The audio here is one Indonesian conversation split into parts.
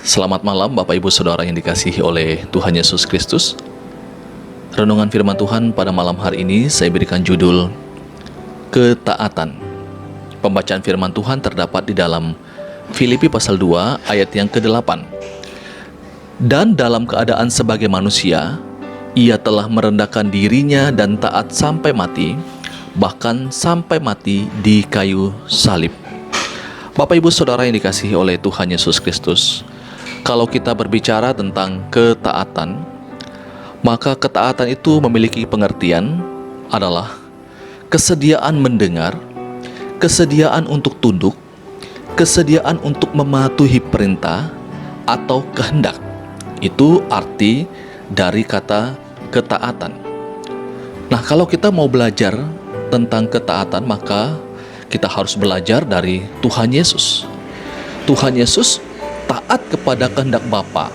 Selamat malam Bapak Ibu Saudara yang dikasihi oleh Tuhan Yesus Kristus. Renungan firman Tuhan pada malam hari ini saya berikan judul Ketaatan. Pembacaan firman Tuhan terdapat di dalam Filipi pasal 2 ayat yang ke-8. Dan dalam keadaan sebagai manusia, ia telah merendahkan dirinya dan taat sampai mati, bahkan sampai mati di kayu salib. Bapak Ibu Saudara yang dikasihi oleh Tuhan Yesus Kristus, kalau kita berbicara tentang ketaatan, maka ketaatan itu memiliki pengertian adalah kesediaan mendengar, kesediaan untuk tunduk, kesediaan untuk mematuhi perintah atau kehendak. Itu arti dari kata ketaatan. Nah, kalau kita mau belajar tentang ketaatan, maka kita harus belajar dari Tuhan Yesus. Tuhan Yesus taat kepada kehendak Bapa,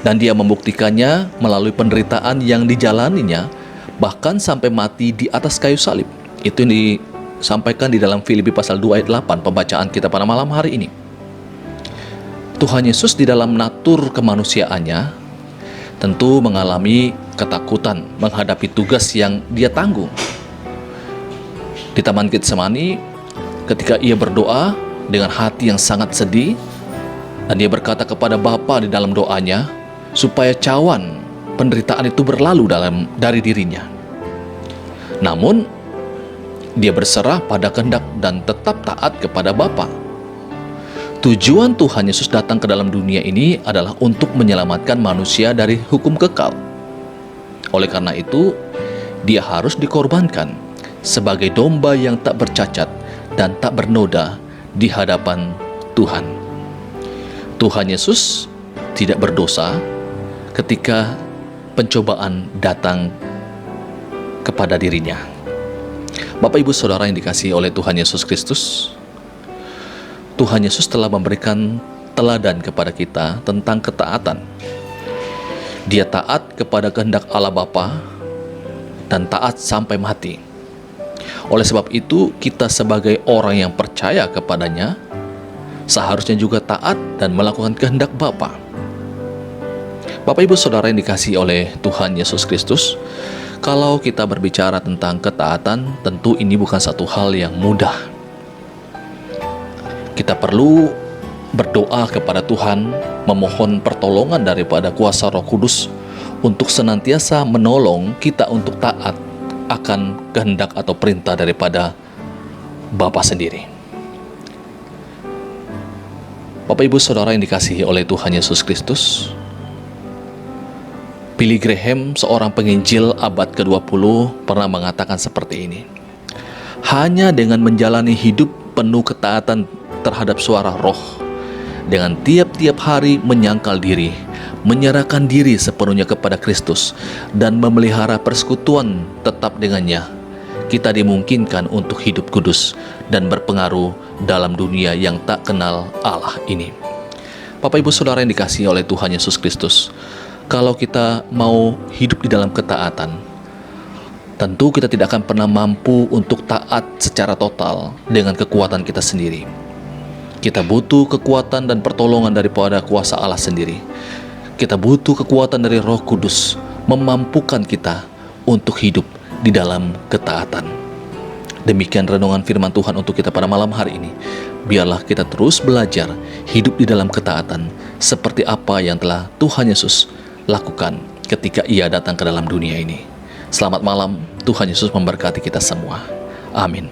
dan dia membuktikannya melalui penderitaan yang dijalaninya, bahkan sampai mati di atas kayu salib. Itu yang disampaikan di dalam Filipi pasal 2 ayat 8, pembacaan kita pada malam hari ini. Tuhan Yesus di dalam natur kemanusiaannya tentu mengalami ketakutan menghadapi tugas yang dia tanggung. Di Taman Getsemani, ketika ia berdoa dengan hati yang sangat sedih, dan dia berkata kepada Bapa di dalam doanya, supaya cawan penderitaan itu berlalu dari dirinya. Namun, dia berserah pada kehendak dan tetap taat kepada Bapa. Tujuan Tuhan Yesus datang ke dalam dunia ini adalah untuk menyelamatkan manusia dari hukum kekal. Oleh karena itu, dia harus dikorbankan sebagai domba yang tak bercacat dan tak bernoda di hadapan Tuhan. Tuhan Yesus tidak berdosa ketika pencobaan datang kepada dirinya. Bapak Ibu Saudara yang dikasihi oleh Tuhan Yesus Kristus, Tuhan Yesus telah memberikan teladan kepada kita tentang ketaatan. Dia taat kepada kehendak Allah Bapa dan taat sampai mati. Oleh sebab itu, kita sebagai orang yang percaya kepadanya seharusnya juga taat dan melakukan kehendak Bapa. Bapak Ibu Saudara yang dikasihi oleh Tuhan Yesus Kristus, kalau kita berbicara tentang ketaatan, tentu ini bukan satu hal yang mudah. Kita perlu berdoa kepada Tuhan, memohon pertolongan daripada kuasa Roh Kudus untuk senantiasa menolong kita untuk taat akan kehendak atau perintah daripada Bapa sendiri. Bapak Ibu Saudara yang dikasihi oleh Tuhan Yesus Kristus, Billy Graham, seorang penginjil abad ke-20, pernah mengatakan seperti ini: hanya dengan menjalani hidup penuh ketaatan terhadap suara Roh, dengan tiap-tiap hari menyangkal diri, menyerahkan diri sepenuhnya kepada Kristus, dan memelihara persekutuan tetap dengannya, kita dimungkinkan untuk hidup kudus dan berpengaruh dalam dunia yang tak kenal Allah ini. Bapak Ibu Saudara yang dikasihi oleh Tuhan Yesus Kristus, kalau kita mau hidup di dalam ketaatan, tentu kita tidak akan pernah mampu untuk taat secara total dengan kekuatan kita sendiri. Kita butuh kekuatan dan pertolongan daripada kuasa Allah sendiri. Kita butuh kekuatan dari Roh Kudus memampukan kita untuk hidup di dalam ketaatan. Demikian renungan firman Tuhan untuk kita pada malam hari ini. Biarlah kita terus belajar hidup di dalam ketaatan seperti apa yang telah Tuhan Yesus lakukan ketika ia datang ke dalam dunia ini. Selamat malam, Tuhan Yesus memberkati kita semua. Amin.